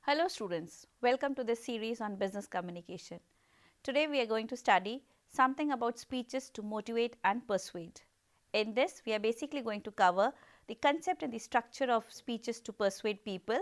Hello students, welcome to this series on business communication. Today we are going to study something about speeches to motivate and persuade. In this we are basically going to cover the concept and the structure of speeches to persuade people,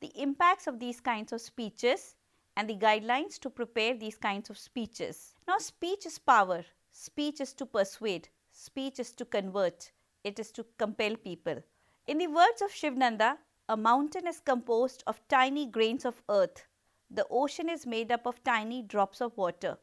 the impacts of these kinds of speeches and the guidelines to prepare these kinds of speeches. Now speech is power, speech is to persuade, speech is to convert, it is to compel people. In the words of Shivananda, a mountain is composed of tiny grains of earth. The ocean is made up of tiny drops of water.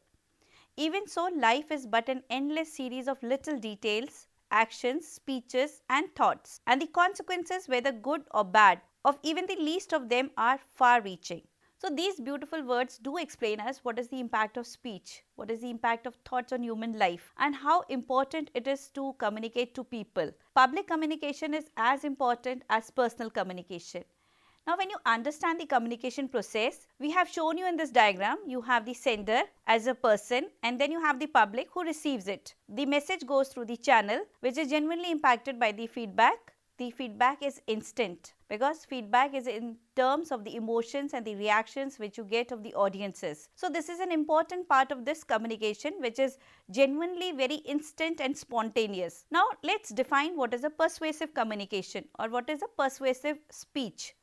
Even so, life is but an endless series of little details, actions, speeches and thoughts, and the consequences, whether good or bad, of even the least of them are far-reaching. So these beautiful words do explain us what is the impact of speech, what is the impact of thoughts on human life, and how important it is to communicate to people. Public communication is as important as personal communication. Now when you understand the communication process, we have shown you in this diagram, you have the sender as a person and then you have the public who receives it. The message goes through the channel which is genuinely impacted by the feedback. The feedback is instant because feedback is in terms of the emotions and the reactions which you get of the audiences. So this is an important part of this communication which is genuinely very instant and spontaneous. Now let's define what is a persuasive communication or what is a persuasive speech.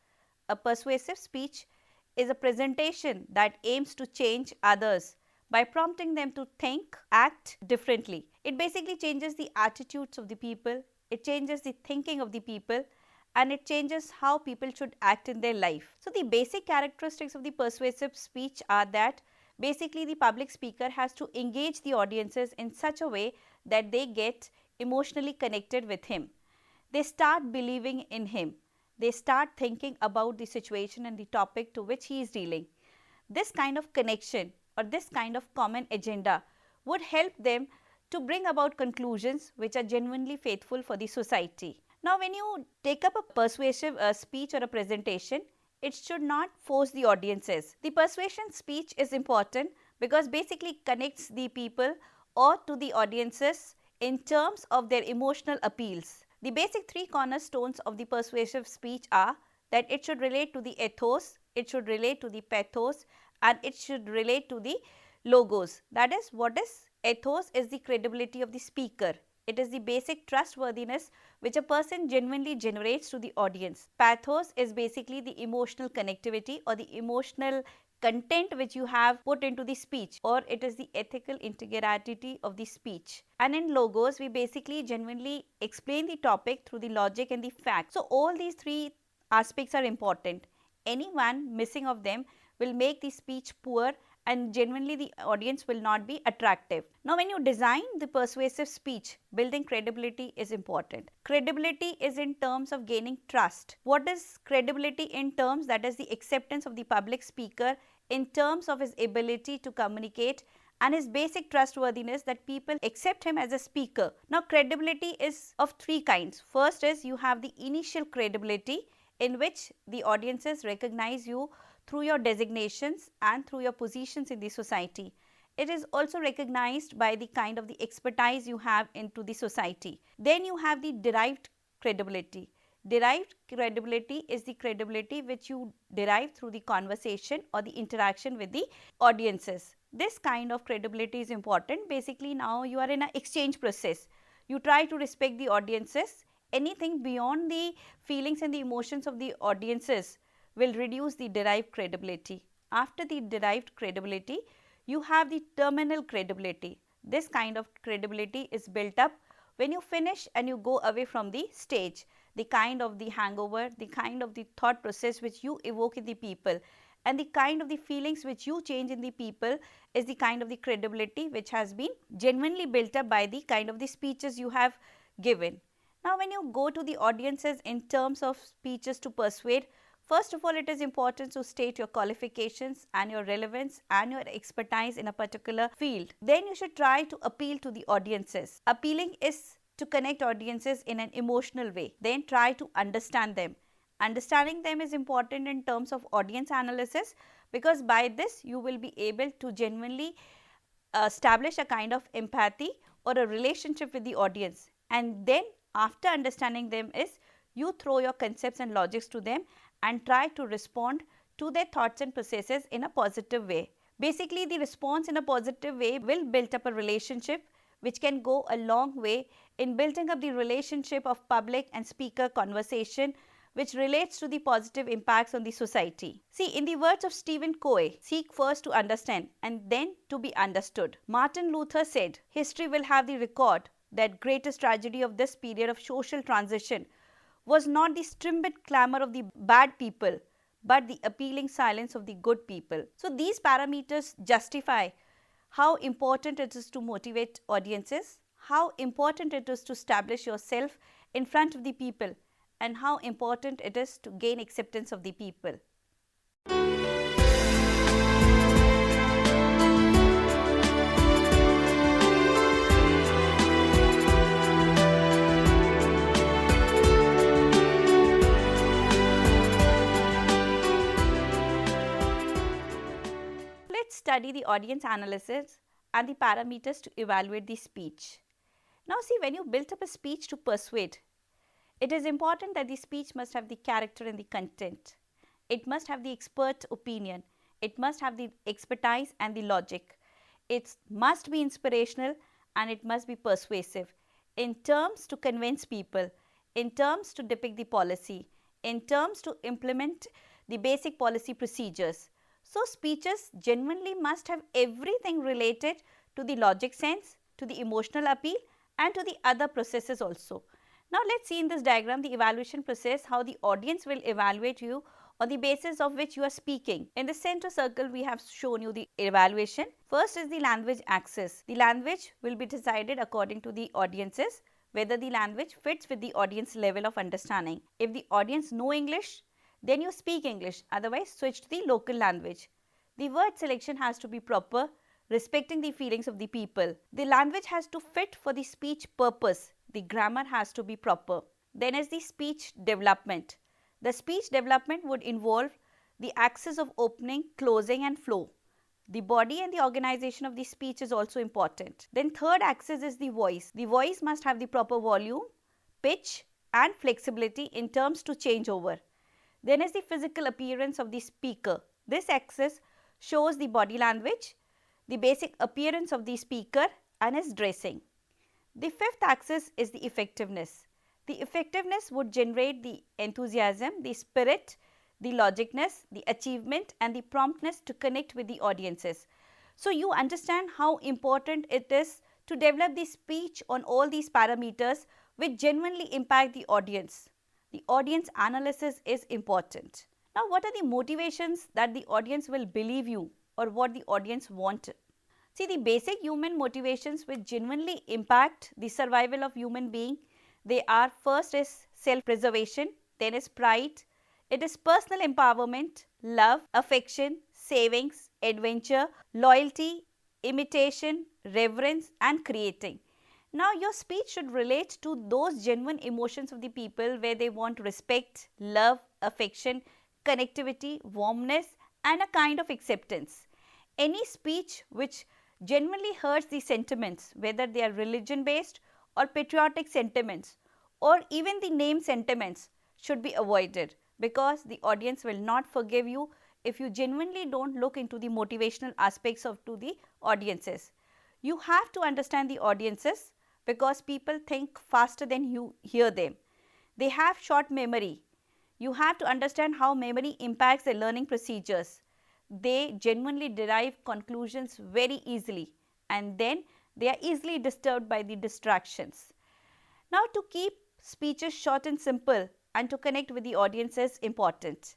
A persuasive speech is a presentation that aims to change others by prompting them to think, act differently. It basically changes the attitudes of the people, it changes the thinking of the people and it changes how people should act in their life. So the basic characteristics of the persuasive speech are that basically the public speaker has to engage the audiences in such a way that they get emotionally connected with him. They start believing in him. They start thinking about the situation and the topic to which he is dealing. This kind of connection or this kind of common agenda would help them to bring about conclusions which are genuinely faithful for the society. Now when you take up a persuasive speech or a presentation, it should not force the audiences. The persuasion speech is important because basically connects the people or to the audiences in terms of their emotional appeals. The basic three cornerstones of the persuasive speech are that it should relate to the ethos, it should relate to the pathos and it should relate to the logos. That is, what is ethos is the credibility of the speaker. It is the basic trustworthiness which a person genuinely generates to the audience. Pathos is basically the emotional connectivity or the emotional content which you have put into the speech, or it is the ethical integrity of the speech. And in logos, we basically genuinely explain the topic through the logic and the facts. So all these three aspects are important. Any one missing of them will make the speech poor and genuinely the audience will not be attractive. Now when you design the persuasive speech, building credibility is important. Credibility is in terms of gaining trust. What is credibility in terms? That is the acceptance of the public speaker in terms of his ability to communicate and his basic trustworthiness, that people accept him as a speaker. Now credibility is of three kinds. First is you have the initial credibility in which the audiences recognize you through your designations and through your positions in the society. It is also recognized by the kind of the expertise you have into the society. Then you have the derived credibility. Derived credibility is the credibility which you derive through the conversation or the interaction with the audiences. This kind of credibility is important. Basically now you are in an exchange process. You try to respect the audiences. Anything beyond the feelings and the emotions of the audiences will reduce the derived credibility. After the derived credibility, you have the terminal credibility. This kind of credibility is built up when you finish and you go away from the stage. The kind of the hangover, the kind of the thought process which you evoke in the people and the kind of the feelings which you change in the people is the kind of the credibility which has been genuinely built up by the kind of the speeches you have given. Now when you go to the audiences in terms of speeches to persuade, first of all, it is important to state your qualifications and your relevance and your expertise in a particular field. Then you should try to appeal to the audiences. Appealing is to connect audiences in an emotional way. Then try to understand them. Understanding them is important in terms of audience analysis because by this you will be able to genuinely establish a kind of empathy or a relationship with the audience. And then after understanding them is you throw your concepts and logics to them and try to respond to their thoughts and processes in a positive way. Basically, the response in a positive way will build up a relationship which can go a long way in building up the relationship of public and speaker conversation, which relates to the positive impacts on the society. See, in the words of Stephen Covey, seek first to understand and then to be understood. Martin Luther said, history will have the record that greatest tragedy of this period of social transition was not the strident clamor of the bad people, but the appealing silence of the good people. So these parameters justify how important it is to motivate audiences, how important it is to establish yourself in front of the people, and how important it is to gain acceptance of the people. Let's study the audience analysis and the parameters to evaluate the speech. Now see, when you build up a speech to persuade, it is important that the speech must have the character and the content. It must have the expert opinion. It must have the expertise and the logic. It must be inspirational and it must be persuasive in terms to convince people, in terms to depict the policy, in terms to implement the basic policy procedures. So speeches genuinely must have everything related to the logic sense, to the emotional appeal and to the other processes also. Now let's see in this diagram the evaluation process, how the audience will evaluate you on the basis of which you are speaking. In the center circle we have shown you the evaluation. First is the language axis. The language will be decided according to the audiences, whether the language fits with the audience level of understanding. If the audience know English, then you speak English, otherwise switch to the local language. The word selection has to be proper, respecting the feelings of the people. The language has to fit for the speech purpose. The grammar has to be proper. Then is the speech development. The speech development would involve the axis of opening, closing and flow. The body and the organization of the speech is also important. Then third axis is the voice. The voice must have the proper volume, pitch and flexibility in terms to change over. Then is the physical appearance of the speaker. This axis shows the body language, the basic appearance of the speaker and his dressing. The fifth axis is the effectiveness. The effectiveness would generate the enthusiasm, the spirit, the logicness, the achievement and the promptness to connect with the audiences. So you understand how important it is to develop the speech on all these parameters which genuinely impact the audience. The audience analysis is important. Now what are the motivations that the audience will believe you or what the audience want? See, the basic human motivations which genuinely impact the survival of human being, they are first is self-preservation, then is pride, it is personal empowerment, love, affection, savings, adventure, loyalty, imitation, reverence and creating. Now your speech should relate to those genuine emotions of the people where they want respect, love, affection, connectivity, warmness and a kind of acceptance. Any speech which genuinely hurts the sentiments, whether they are religion based or patriotic sentiments or even the name sentiments, should be avoided, because the audience will not forgive you if you genuinely don't look into the motivational aspects of to the audiences. You have to understand the audiences because people think faster than you hear them. They have short memory. You have to understand how memory impacts the learning procedures. They genuinely derive conclusions very easily and then they are easily disturbed by the distractions. Now to keep speeches short and simple and to connect with the audience is important.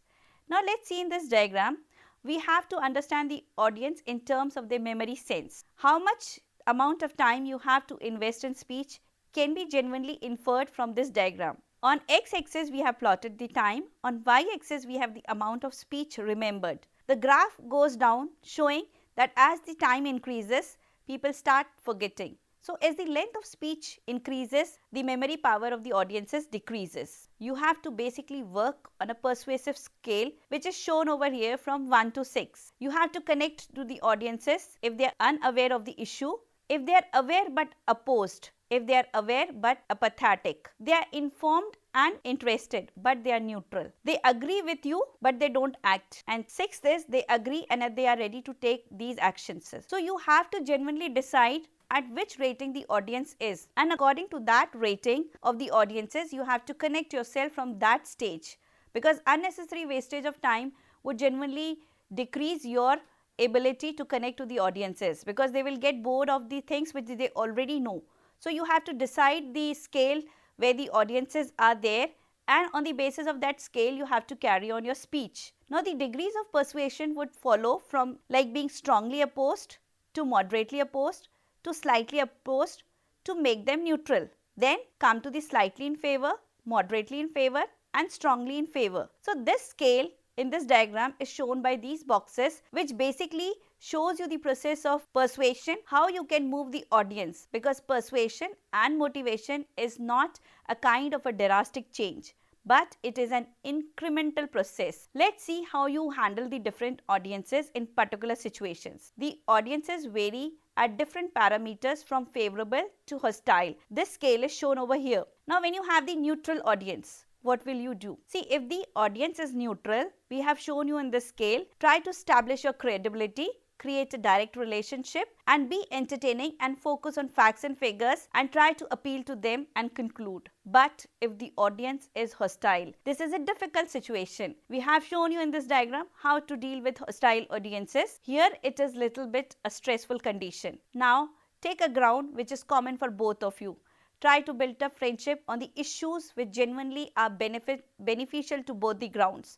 Now let's see in this diagram, we have to understand the audience in terms of their memory sense. How much amount of time you have to invest in speech can be genuinely inferred from this diagram. On x-axis we have plotted the time, on y-axis we have the amount of speech remembered. The graph goes down showing that as the time increases, people start forgetting. So as the length of speech increases, the memory power of the audiences decreases. You have to basically work on a persuasive scale which is shown over here from 1 to 6. You have to connect to the audiences if they are unaware of the issue, if they are aware but opposed, if they are aware but apathetic. They are informed and interested, but they are neutral. They agree with you, but they don't act. And sixth is they agree and they are ready to take these actions. So you have to genuinely decide at which rating the audience is, and according to that rating of the audiences, you have to connect yourself from that stage, because unnecessary wastage of time would genuinely decrease your ability to connect to the audiences, because they will get bored of the things which they already know. So you have to decide the scale where the audiences are there, and on the basis of that scale you have to carry on your speech. Now the degrees of persuasion would follow from like being strongly opposed to moderately opposed to slightly opposed to make them neutral. Then come to the slightly in favor, moderately in favor and strongly in favor. So this scale in this diagram is shown by these boxes, which basically shows you the process of persuasion, how you can move the audience, because persuasion and motivation is not a kind of a drastic change, but it is an incremental process. Let's see how you handle the different audiences in particular situations. The audiences vary at different parameters from favorable to hostile. This scale is shown over here. Now when you have the neutral audience, what will you do? See, if the audience is neutral, we have shown you in this scale, try to establish your credibility, create a direct relationship and be entertaining and focus on facts and figures and try to appeal to them and conclude. But if the audience is hostile, this is a difficult situation. We have shown you in this diagram how to deal with hostile audiences. Here it is little bit a stressful condition. Now take a ground which is common for both of you. Try to build a friendship on the issues which genuinely are beneficial to both the grounds.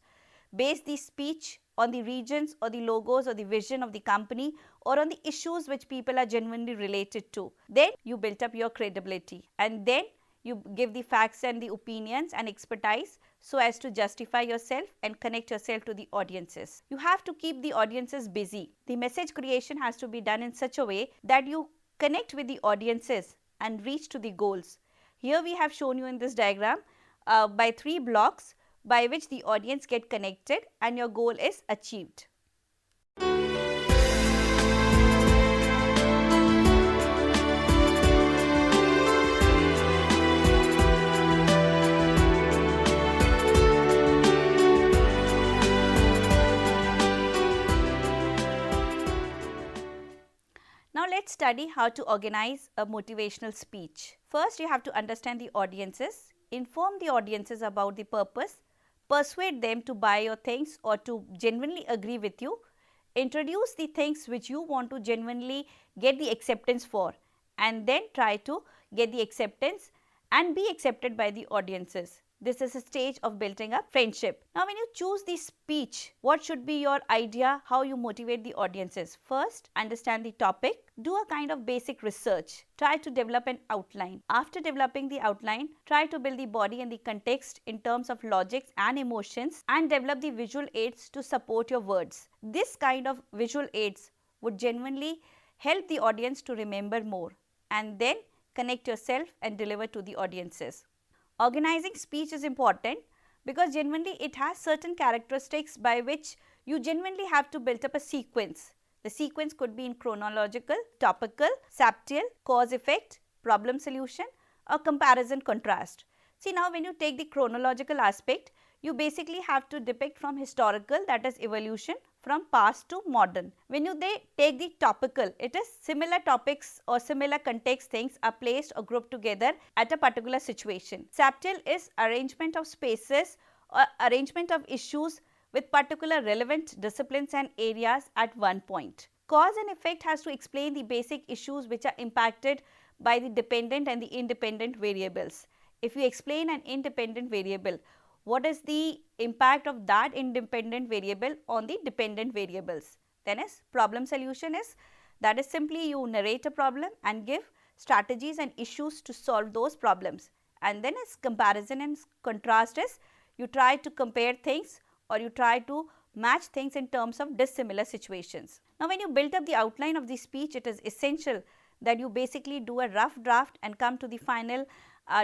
Base the speech on the regions or the logos or the vision of the company or on the issues which people are genuinely related to. Then you build up your credibility and then you give the facts and the opinions and expertise so as to justify yourself and connect yourself to the audiences. You have to keep the audiences busy. The message creation has to be done in such a way that you connect with the audiences and reach to the goals. Here we have shown you in this diagram by 3 blocks by which the audience get connected and your goal is achieved. Now let's study how to organize a motivational speech. First you have to understand the audiences, inform the audiences about the purpose, persuade them to buy your things or to genuinely agree with you, introduce the things which you want to genuinely get the acceptance for and then try to get the acceptance and be accepted by the audiences. This is a stage of building up friendship. Now when you choose the speech, what should be your idea how you motivate the audiences? First, understand the topic, do a kind of basic research, try to develop an outline. After developing the outline, try to build the body and the context in terms of logics and emotions and develop the visual aids to support your words. This kind of visual aids would genuinely help the audience to remember more and then connect yourself and deliver to the audiences. Organizing speech is important because genuinely it has certain characteristics by which you genuinely have to build up a sequence. The sequence could be in chronological, topical, subtle, cause effect, problem solution or comparison contrast. See, now when you take the chronological aspect, you basically have to depict from historical, that is evolution, from past to modern. When you take the topical, it is similar topics or similar context things are placed or grouped together at a particular situation. Subtle is arrangement of spaces or arrangement of issues with particular relevant disciplines and areas at one point. Cause and effect has to explain the basic issues which are impacted by the dependent and the independent variables. If you explain an independent variable, what is the impact of that independent variable on the dependent variables? Then is problem solution is, that is simply you narrate a problem and give strategies and issues to solve those problems. And then is comparison and contrast is, you try to compare things or you try to match things in terms of dissimilar situations. Now when you build up the outline of the speech, it is essential that you basically do a rough draft and come to the final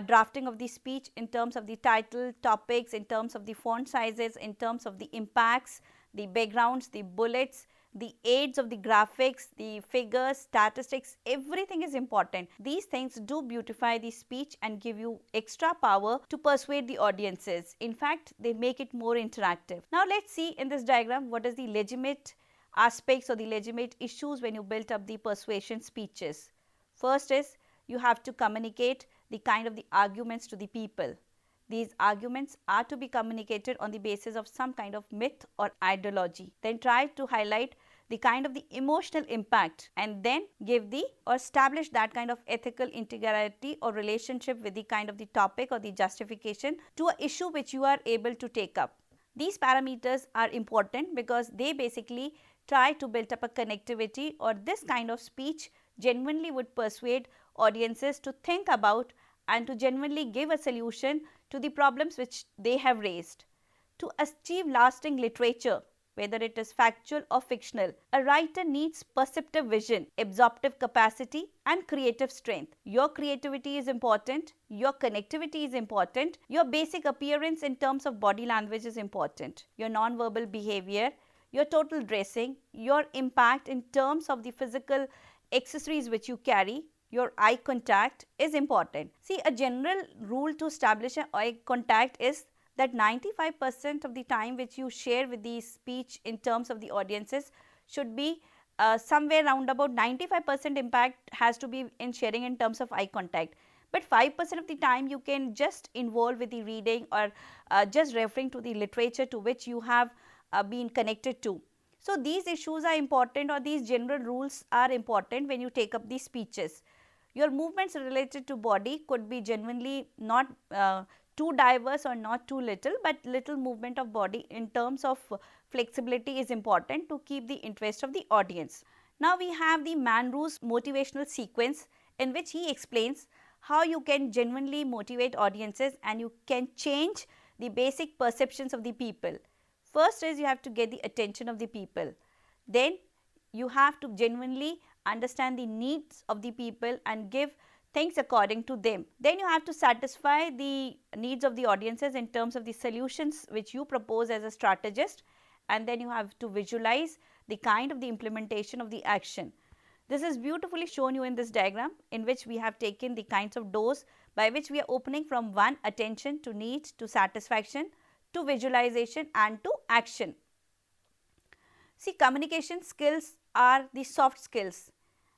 drafting of the speech in terms of the title, topics, in terms of the font sizes, in terms of the impacts, the backgrounds, the bullets, the aids of the graphics, the figures, statistics, everything is important. These things do beautify the speech and give you extra power to persuade the audiences. In fact, they make it more interactive. Now let's see in this diagram what is the legitimate aspects or the legitimate issues when you build up the persuasion speeches. First is you have to communicate the kind of the arguments to the people. These arguments are to be communicated on the basis of some kind of myth or ideology. Then try to highlight the kind of the emotional impact and then give the or establish that kind of ethical integrity or relationship with the kind of the topic or the justification to an issue which you are able to take up. These parameters are important because they basically try to build up a connectivity, or this kind of speech genuinely would persuade audiences to think about and to genuinely give a solution to the problems which they have raised. To achieve lasting literature, whether it is factual or fictional, a writer needs perceptive vision, absorptive capacity and creative strength. Your creativity is important, your connectivity is important, your basic appearance in terms of body language is important, your non-verbal behavior, your total dressing, your impact in terms of the physical accessories which you carry, your eye contact is important. See, a general rule to establish an eye contact is that 95% of the time which you share with the speech in terms of the audiences should be somewhere around about 95% impact has to be in sharing in terms of eye contact. But 5% of the time you can just involve with the reading or just referring to the literature to which you have been connected to. So, these issues are important, or these general rules are important when you take up these speeches. Your movements related to body could be genuinely not too diverse or not too little, but little movement of body in terms of flexibility is important to keep the interest of the audience. Now, we have the Manru's motivational sequence in which he explains how you can genuinely motivate audiences and you can change the basic perceptions of the people. First is you have to get the attention of the people. Then you have to genuinely understand the needs of the people and give things according to them. Then you have to satisfy the needs of the audiences in terms of the solutions which you propose as a strategist, and then you have to visualize the kind of the implementation of the action. This is beautifully shown you in this diagram, in which we have taken the kinds of doors by which we are opening from one, attention, to need, to satisfaction, to visualization and to action. See, communication skills are the soft skills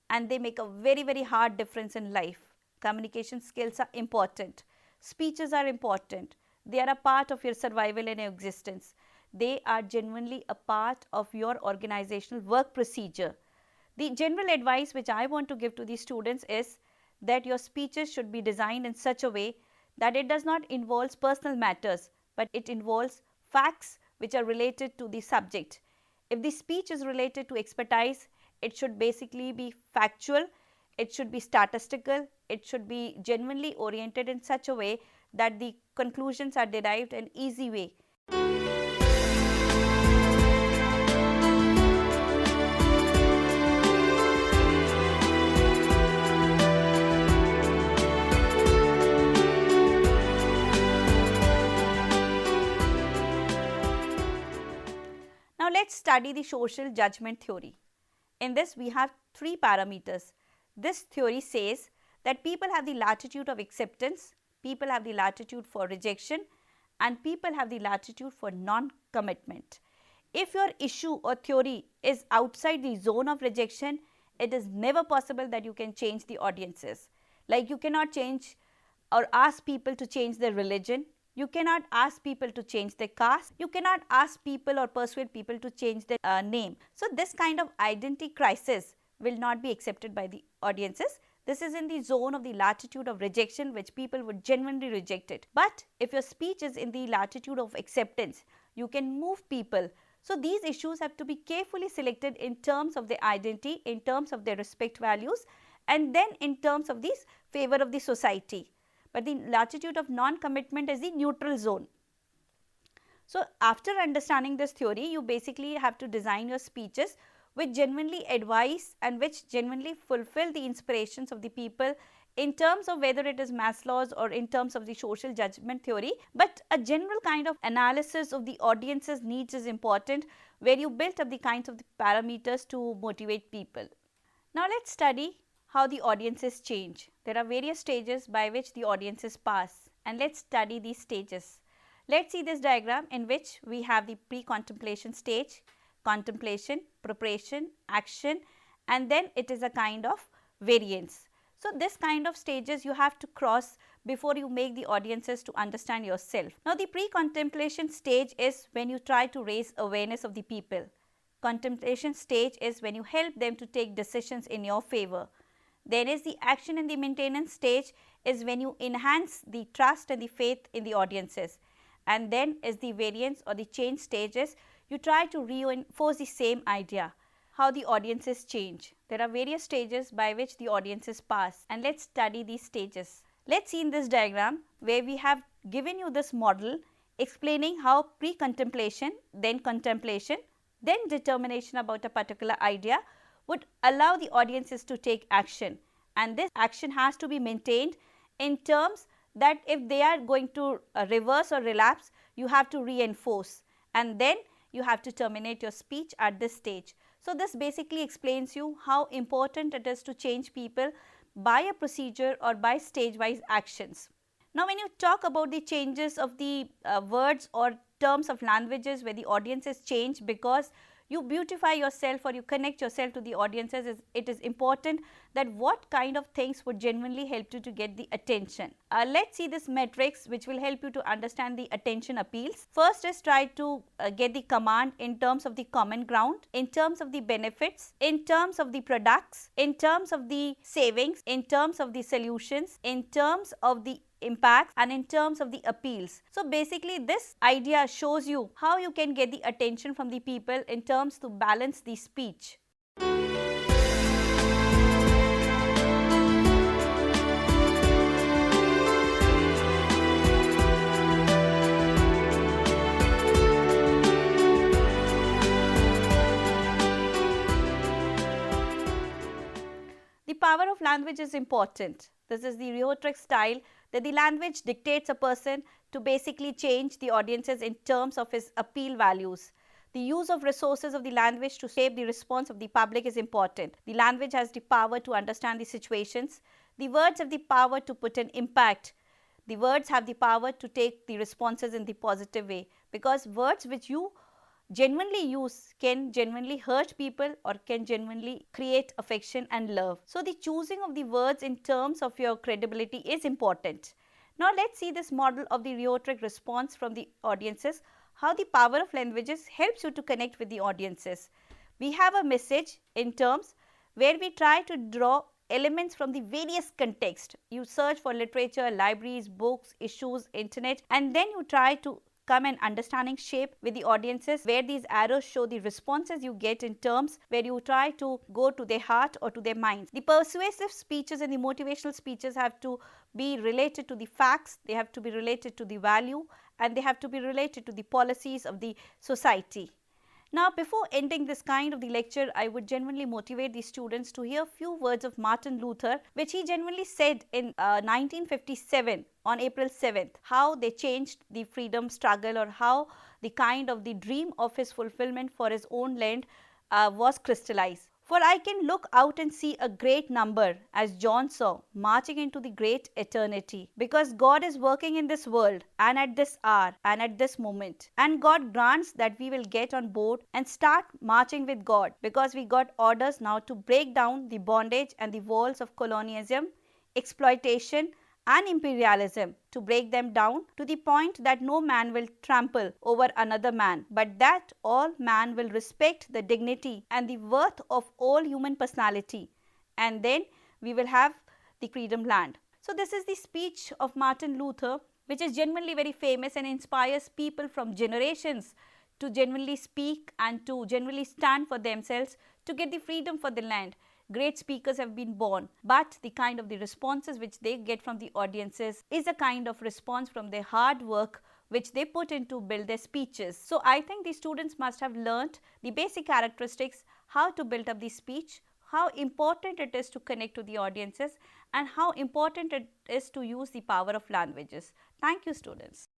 and they make a very hard difference in life. Communication skills are important. Speeches are important. They are a part of your survival and existence. They are genuinely a part of your organizational work procedure. The general advice which I want to give to the students is that your speeches should be designed in such a way that it does not involve personal matters, but it involves facts which are related to the subject. If the speech is related to expertise, it should basically be factual, it should be statistical, it should be genuinely oriented in such a way that the conclusions are derived in an easy way. Now, let us study the social judgment theory. In this, we have three parameters. This theory says that people have the latitude of acceptance, people have the latitude for rejection, and people have the latitude for non-commitment. If your issue or theory is outside the zone of rejection, it is never possible that you can change the audiences. Like, you cannot change or ask people to change their religion. You cannot ask people to change their caste. You cannot ask people or persuade people to change their name. So, this kind of identity crisis will not be accepted by the audiences. This is in the zone of the latitude of rejection, which people would genuinely reject it. But if your speech is in the latitude of acceptance, you can move people. So, these issues have to be carefully selected in terms of their identity, in terms of their respect values, and then in terms of the favor of the society. But the latitude of non-commitment is the neutral zone. So, after understanding this theory, you basically have to design your speeches which genuinely advise and which genuinely fulfill the inspirations of the people in terms of whether it is Maslow's or in terms of the social judgment theory, but a general kind of analysis of the audience's needs is important, where you build up the kinds of the parameters to motivate people. Now let's study how the audiences change. There are various stages by which the audiences pass, and let's study these stages. Let's see this diagram in which we have the pre-contemplation stage, contemplation, preparation, action, and then it is a kind of variance. So this kind of stages you have to cross before you make the audiences to understand yourself. Now the pre-contemplation stage is when you try to raise awareness of the people. Contemplation stage is when you help them to take decisions in your favor. Then is the action and the maintenance stage is when you enhance the trust and the faith in the audiences. And then is the variance or the change stages, you try to reinforce the same idea, how the audiences change. There are various stages by which the audiences pass, and let's study these stages. Let's see in this diagram where we have given you this model explaining how pre-contemplation, then contemplation, then determination about a particular idea would allow the audiences to take action, and this action has to be maintained in terms that if they are going to reverse or relapse, you have to reinforce, and then you have to terminate your speech at this stage. So this basically explains you how important it is to change people by a procedure or by stage wise actions. Now when you talk about the changes of the words or terms of languages where the audiences change because you beautify yourself or you connect yourself to the audiences, it is important that what kind of things would genuinely help you to get the attention. Let's see this matrix which will help you to understand the attention appeals. First is try to get the command in terms of the common ground, in terms of the benefits, in terms of the products, in terms of the savings, in terms of the solutions, in terms of the impacts, and in terms of the appeals. So basically this idea shows you how you can get the attention from the people in terms to balance the speech. The power of language is important. This is the rhetoric style that the language dictates a person to basically change the audiences in terms of his appeal values. The use of resources of the language to shape the response of the public is important. The language has the power to understand the situations. The words have the power to put an impact. The words have the power to take the responses in the positive way, because words which you genuinely use can genuinely hurt people or can genuinely create affection and love. So the choosing of the words in terms of your credibility is important. Now let's see this model of the rhetoric response from the audiences, how the power of languages helps you to connect with the audiences. We have a message in terms where we try to draw elements from the various contexts. You search for literature, libraries, books, issues, internet, and then you try to come an understanding shape with the audiences where these arrows show the responses you get in terms where you try to go to their heart or to their minds. The persuasive speeches and the motivational speeches have to be related to the facts, they have to be related to the value, and they have to be related to the policies of the society. Now before ending this kind of the lecture, I would genuinely motivate the students to hear few words of Martin Luther, which he genuinely said in 1957 on April 7th, how they changed the freedom struggle or how the kind of the dream of his fulfillment for his own land was crystallized. For I can look out and see a great number, as John saw, marching into the great eternity, because God is working in this world and at this hour and at this moment. And God grants that we will get on board and start marching with God, because we got orders now to break down the bondage and the walls of colonialism, exploitation and imperialism, to break them down to the point that no man will trample over another man, but that all man will respect the dignity and the worth of all human personality, and then we will have the freedom land. So this is the speech of Martin Luther, which is genuinely very famous and inspires people from generations to genuinely speak and to genuinely stand for themselves to get the freedom for the land. Great speakers have been born, but the kind of the responses which they get from the audiences is a kind of response from their hard work which they put in to build their speeches. So I think the students must have learnt the basic characteristics, how to build up the speech, how important it is to connect to the audiences, and how important it is to use the power of languages. Thank you, students.